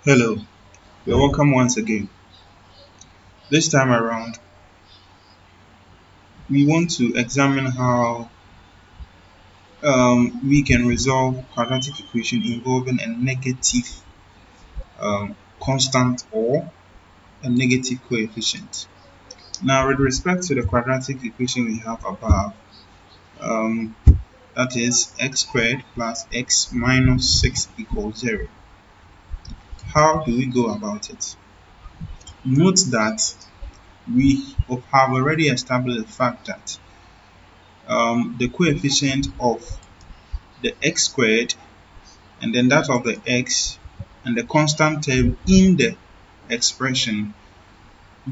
Hello, you're welcome once again. This time around, we want to examine how we can resolve quadratic equation involving a negative constant or a negative coefficient. Now, with respect to the quadratic equation we have above, um, that is x squared plus x minus 6 equals 0. How do we go about it? Note that we have already established the fact that the coefficient of the x squared and then that of the x and the constant term in the expression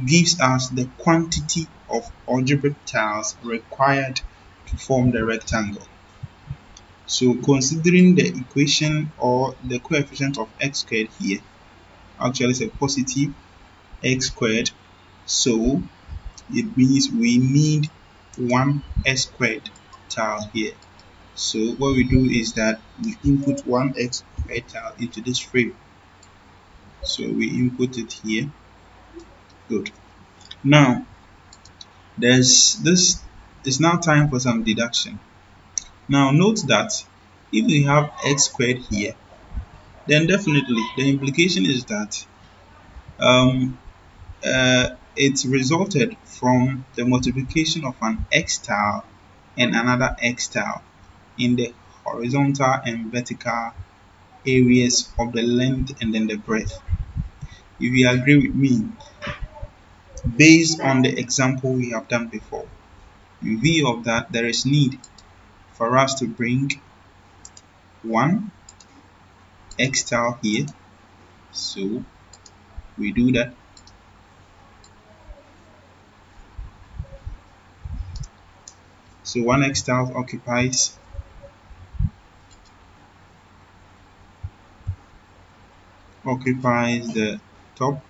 gives us the quantity of algebraic tiles required to form the rectangle. So considering the equation or the coefficient of x squared here actually is a positive x squared, so it means we need one x squared tile here. So what we do is that we input one x squared tile into this frame. So we input it here. Good. Now this is now time for some deduction. Now note that if we have x squared here, then definitely the implication is that it resulted from the multiplication of an x tile and another x tile in the horizontal and vertical areas of the length and then the breadth. If you agree with me, based on the example we have done before, in view of that, there is need for us to bring one x tile here. So we do that. So one x tile occupies the top.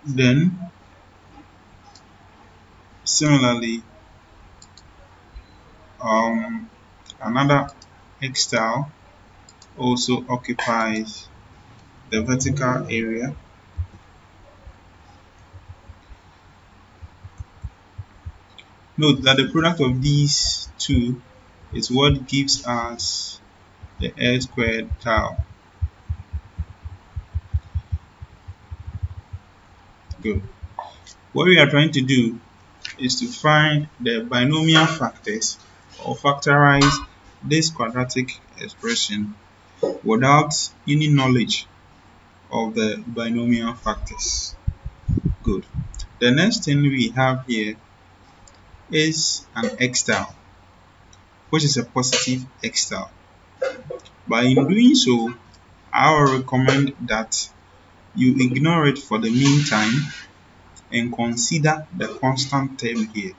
Then similarly, another x tile also occupies the vertical area. Note that the product of these two is what gives us the L squared tile. Good. What we are trying to do is to find the binomial factors or factorize this quadratic expression without any knowledge of the binomial factors. Good. The next thing we have here is an x tile, which is a positive x tile. But in doing so, I will recommend that you ignore it for the meantime and consider the constant term here,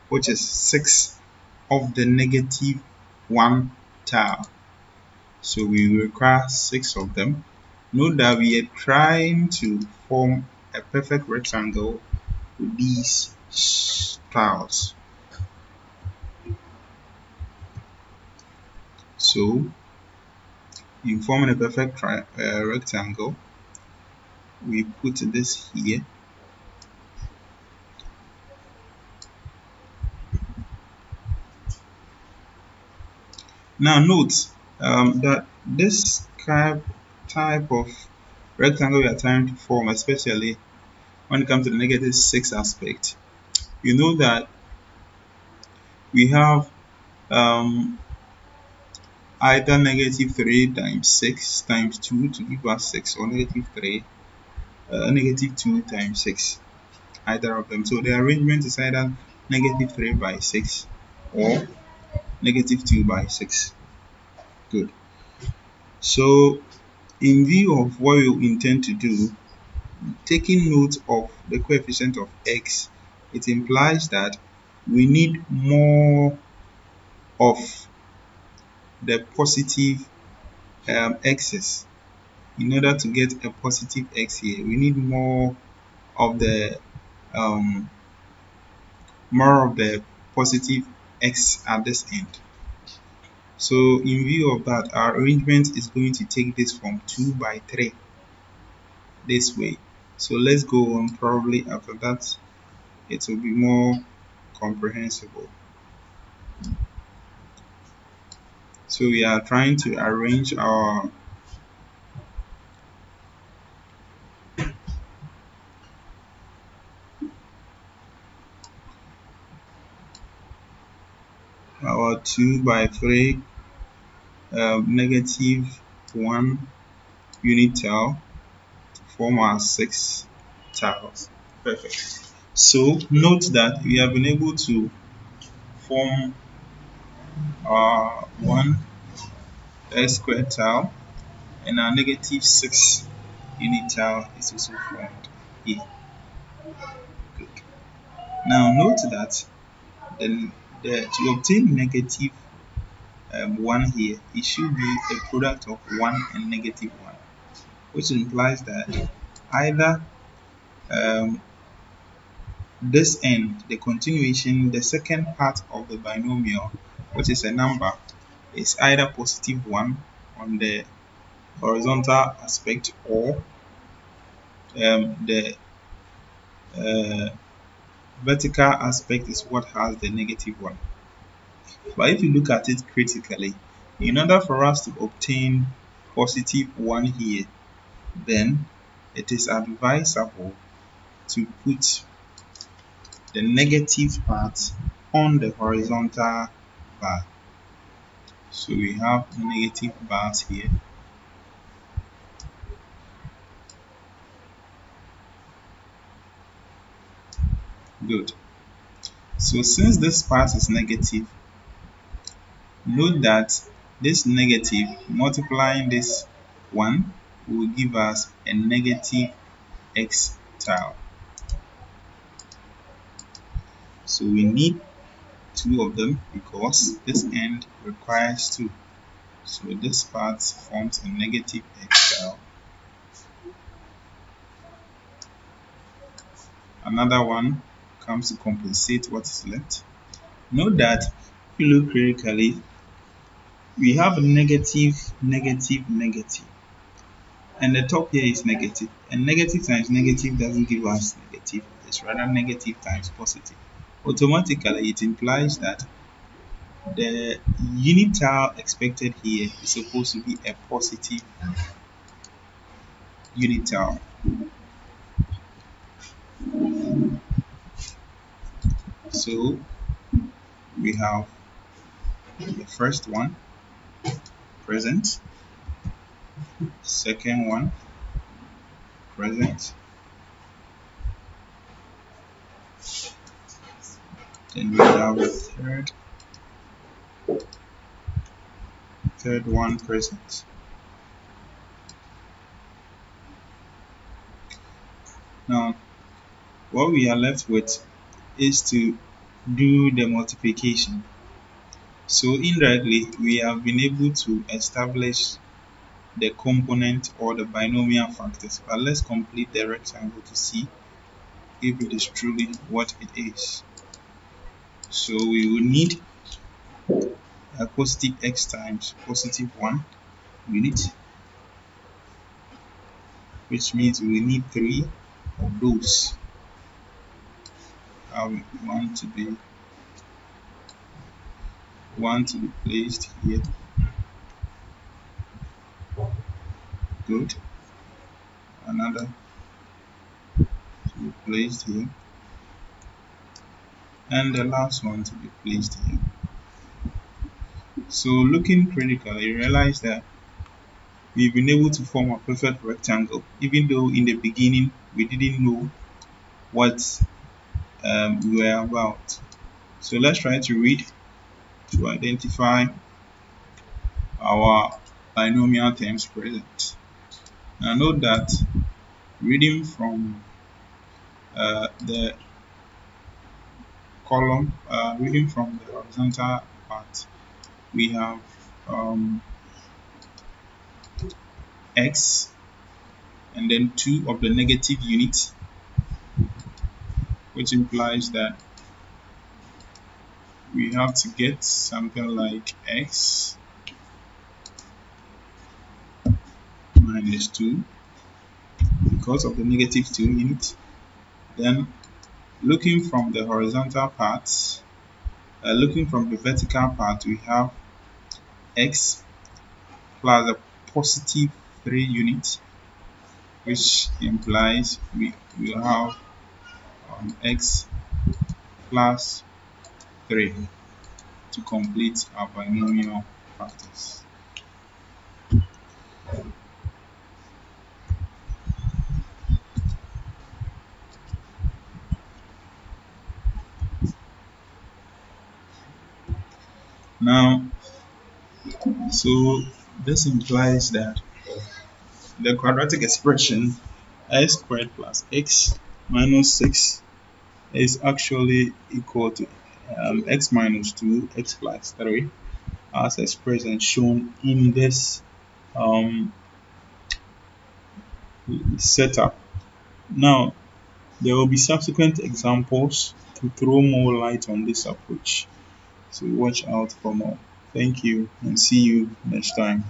which is 6 of the negative 1 tile. So we require 6 of them. Note that we are trying to form a perfect rectangle with these tiles. So in forming a perfect rectangle, we put this here. Now note that this type of rectangle we are trying to form, especially when it comes to the negative 6 aspect, you know that we have either negative 3 times 6 times 2 to give us 6, or negative 3, negative 2 times 6, either of them. So the arrangement is either negative 3 by 6 or negative 2 by 6. Good. So in view of what we intend to do, taking note of the coefficient of x, it implies that we need more of the positive x's in order to get a positive x here, we need of the um, more of the positive x at this end. So in view of that, our arrangement is going to take this from 2 by 3 this way. So let's go on. Probably after that it will be more comprehensible. So we are trying to arrange our our 2 by 3 negative 1 unit tile to form our 6 tiles. Perfect. So note that we have been able to form our 1 s squared tile, and our negative 6 unit tile is also formed here. Good. Now note that to obtain negative 1 here, it should be a product of 1 and negative 1, which implies that either um, this end, the continuation, the second part of the binomial, which is a number, is either positive 1 on the horizontal aspect, or the uh, vertical aspect is what has the negative 1. But if you look at it critically, in order for us to obtain positive 1 here, then it is advisable to put the negative part on the horizontal bar. So we have negative bars here. Good. So since this part is negative, note that this negative multiplying this 1 will give us a negative x tile. So we need 2 of them because this end requires 2. So this part forms a negative x tile. Another one comes to compensate what is left. Note that if you look critically, we have a negative, negative, negative, and the top here is negative. And negative times negative doesn't give us negative, it's rather negative times positive. Automatically, it implies that the unit tile expected here is supposed to be a positive unit tile. So we have the first one present, second one present, then we have the third one present. Now what we are left with is to do the multiplication. So indirectly we have been able to establish the component or the binomial factors, but let's complete the rectangle to see if it is truly what it is. So we will need a positive x times positive 1 unit, which means we need 3 of those. I want to be placed here. Good. Another to be placed here, and the last one to be placed here. So looking critically, you realize that we've been able to form a perfect rectangle, even though in the beginning we didn't know what we were about. So let's try to read to identify our binomial terms present. Now note that reading from the column, reading from the horizontal part, we have x and then 2 of the negative unit, which implies that we have to get something like x minus 2 because of the negative 2 unit. Then looking from the horizontal part, looking from the vertical part, we have x plus a positive 3 unit, which implies we will have x plus 3 to complete our binomial factors. Now, so this implies that the quadratic expression x squared plus x minus 6 is actually equal to x minus 2 x plus 3 as expressed and shown in this um, setup. Now, there will be subsequent examples to throw more light on this approach, so watch out for more. Thank you and see you next time.